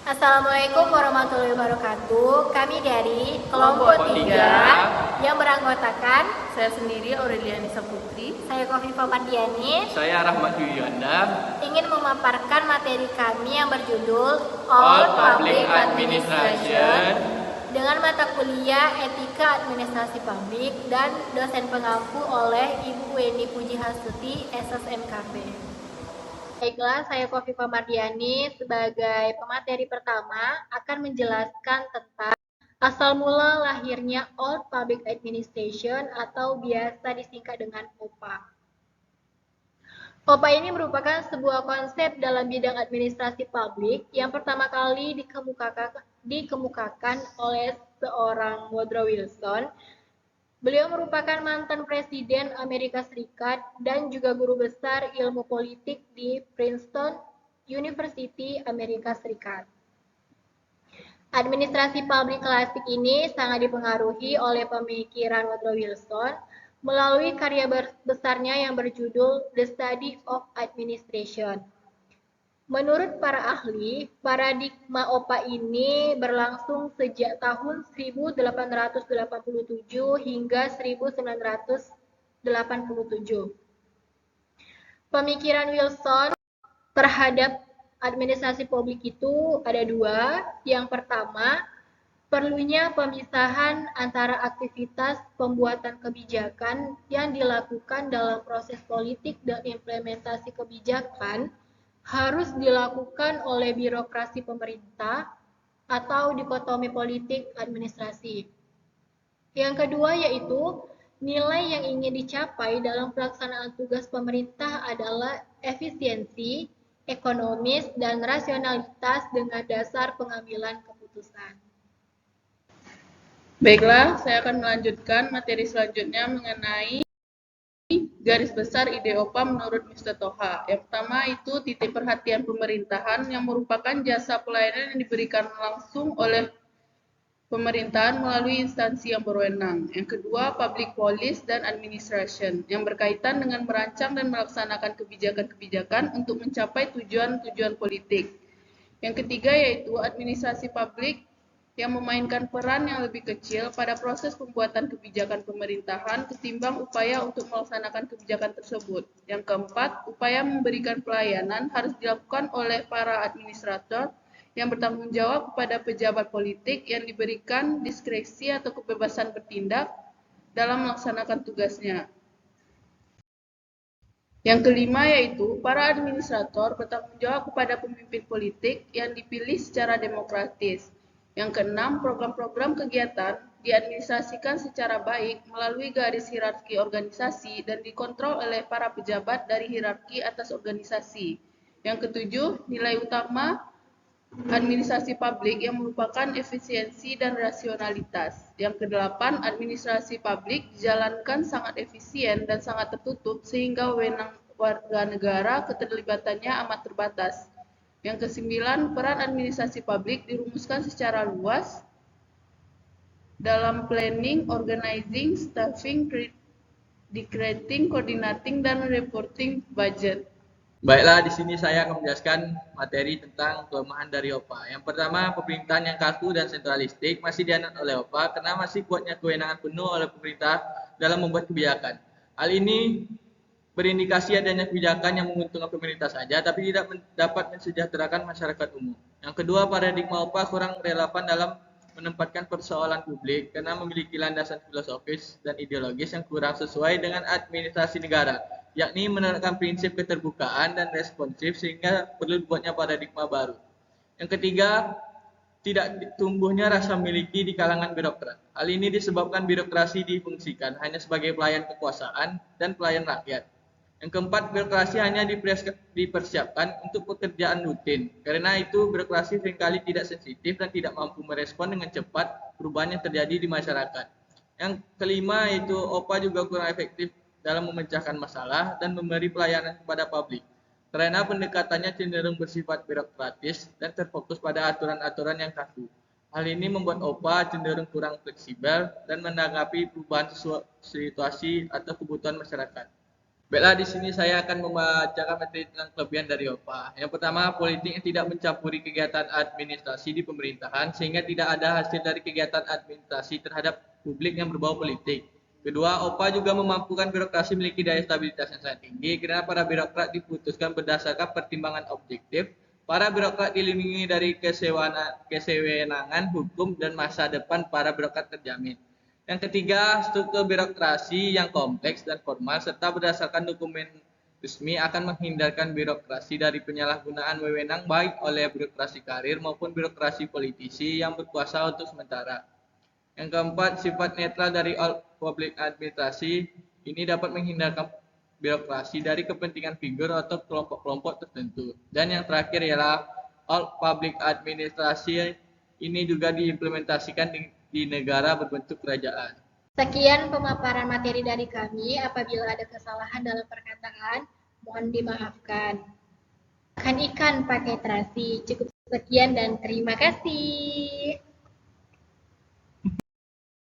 Assalamualaikum warahmatullahi wabarakatuh. Kami dari Kelompok kelompok 3 3, yang beranggotakan saya sendiri Aureliani Saputri, saya Kofifa Mardiani saya Rahmat Yulianda, ingin memaparkan materi kami yang berjudul All Public Administration, dengan mata kuliah Etika Administrasi Publik dan dosen pengampu oleh Ibu Weni Pujiastuti SSMKP. Baiklah, saya Kofifa Mardiani sebagai pemateri pertama akan menjelaskan tentang asal mula lahirnya Old Public Administration atau biasa disingkat dengan OPA. OPA ini merupakan sebuah konsep dalam bidang administrasi publik yang pertama kali dikemukakan oleh seorang Woodrow Wilson. Beliau merupakan mantan Presiden Amerika Serikat dan juga guru besar ilmu politik di Princeton University, Amerika Serikat. Administrasi publik klasik ini sangat dipengaruhi oleh pemikiran Woodrow Wilson melalui karya besarnya yang berjudul The Study of Administration. Menurut para ahli, paradigma OPA ini berlangsung sejak tahun 1887 hingga 1987. Pemikiran Wilson terhadap administrasi publik itu ada dua. Yang pertama, perlunya pemisahan antara aktivitas pembuatan kebijakan yang dilakukan dalam proses politik dan implementasi kebijakan harus dilakukan oleh birokrasi pemerintah atau dikotomi politik administrasi. Yang kedua yaitu nilai yang ingin dicapai dalam pelaksanaan tugas pemerintah adalah efisiensi, ekonomis, dan rasionalitas dengan dasar pengambilan keputusan. Baiklah, saya akan melanjutkan materi selanjutnya mengenai garis besar ide OPA menurut Mr. Toha. Yang pertama itu titik perhatian pemerintahan yang merupakan jasa pelayanan yang diberikan langsung oleh pemerintahan melalui instansi yang berwenang. Yang kedua, public policy dan administration yang berkaitan dengan merancang dan melaksanakan kebijakan-kebijakan untuk mencapai tujuan-tujuan politik. Yang ketiga yaitu administrasi publik yang memainkan peran yang lebih kecil pada proses pembuatan kebijakan pemerintahan ketimbang upaya untuk melaksanakan kebijakan tersebut. Yang keempat, upaya memberikan pelayanan harus dilakukan oleh para administrator yang bertanggung jawab kepada pejabat politik yang diberikan diskresi atau kebebasan bertindak dalam melaksanakan tugasnya. Yang kelima yaitu para administrator bertanggung jawab kepada pemimpin politik yang dipilih secara demokratis. Yang keenam, program-program kegiatan diadministrasikan secara baik melalui garis hierarki organisasi dan dikontrol oleh para pejabat dari hierarki atas organisasi. Yang ketujuh, nilai utama administrasi publik yang merupakan efisiensi dan rasionalitas. Yang kedelapan, administrasi publik dijalankan sangat efisien dan sangat tertutup sehingga wewenang warga negara keterlibatannya amat terbatas. Yang kesembilan, peran administrasi publik dirumuskan secara luas dalam planning, organizing, staffing, decreting, coordinating, dan reporting budget. Baiklah, di sini saya akan menjelaskan materi tentang kelemahan dari OPA. Yang pertama, pemerintahan yang kaku dan sentralistik masih dianut oleh OPA karena masih kuatnya kewenangan penuh oleh pemerintah dalam membuat kebijakan. Hal ini berindikasi adanya kebijakan yang menguntungkan pemerintah saja, tapi tidak dapat mensejahterakan masyarakat umum. Yang kedua, paradigma OPA kurang relevan dalam menempatkan persoalan publik karena memiliki landasan filosofis dan ideologis yang kurang sesuai dengan administrasi negara, yakni menerapkan prinsip keterbukaan dan responsif sehingga perlu dibuatnya paradigma baru. Yang ketiga, tidak tumbuhnya rasa miliki di kalangan birokrat. Hal ini disebabkan birokrasi difungsikan hanya sebagai pelayan kekuasaan dan pelayan rakyat. Yang keempat, birokrasi hanya dipersiapkan untuk pekerjaan rutin. Karena itu, birokrasi seringkali tidak sensitif dan tidak mampu merespon dengan cepat perubahan yang terjadi di masyarakat. Yang kelima, yaitu OPA juga kurang efektif dalam memecahkan masalah dan memberi pelayanan kepada publik. Karena pendekatannya cenderung bersifat birokratis dan terfokus pada aturan-aturan yang kaku. Hal ini membuat OPA cenderung kurang fleksibel dan menanggapi perubahan situasi atau kebutuhan masyarakat. Baiklah, di sini saya akan membacakan materi tentang kelebihan dari OPA. Yang pertama, politik yang tidak mencampuri kegiatan administrasi di pemerintahan sehingga tidak ada hasil dari kegiatan administrasi terhadap publik yang berbau politik. Kedua, OPA juga memampukan birokrasi memiliki daya stabilitas yang sangat tinggi karena para birokrat diputuskan berdasarkan pertimbangan objektif. Para birokrat dilindungi dari kesewenangan hukum dan masa depan para birokrat terjamin. Yang ketiga, struktur birokrasi yang kompleks dan formal serta berdasarkan dokumen resmi akan menghindarkan birokrasi dari penyalahgunaan wewenang baik oleh birokrasi karir maupun birokrasi politisi yang berkuasa untuk sementara. Yang keempat, sifat netral dari all public administrasi ini dapat menghindarkan birokrasi dari kepentingan figur atau kelompok-kelompok tertentu. Dan yang terakhir ialah all public administrasi ini juga diimplementasikan di negara berbentuk kerajaan. Sekian pemaparan materi dari kami. Apabila ada kesalahan dalam perkataan, mohon dimaafkan. Makan ikan pakai terasi. Cukup sekian dan terima kasih.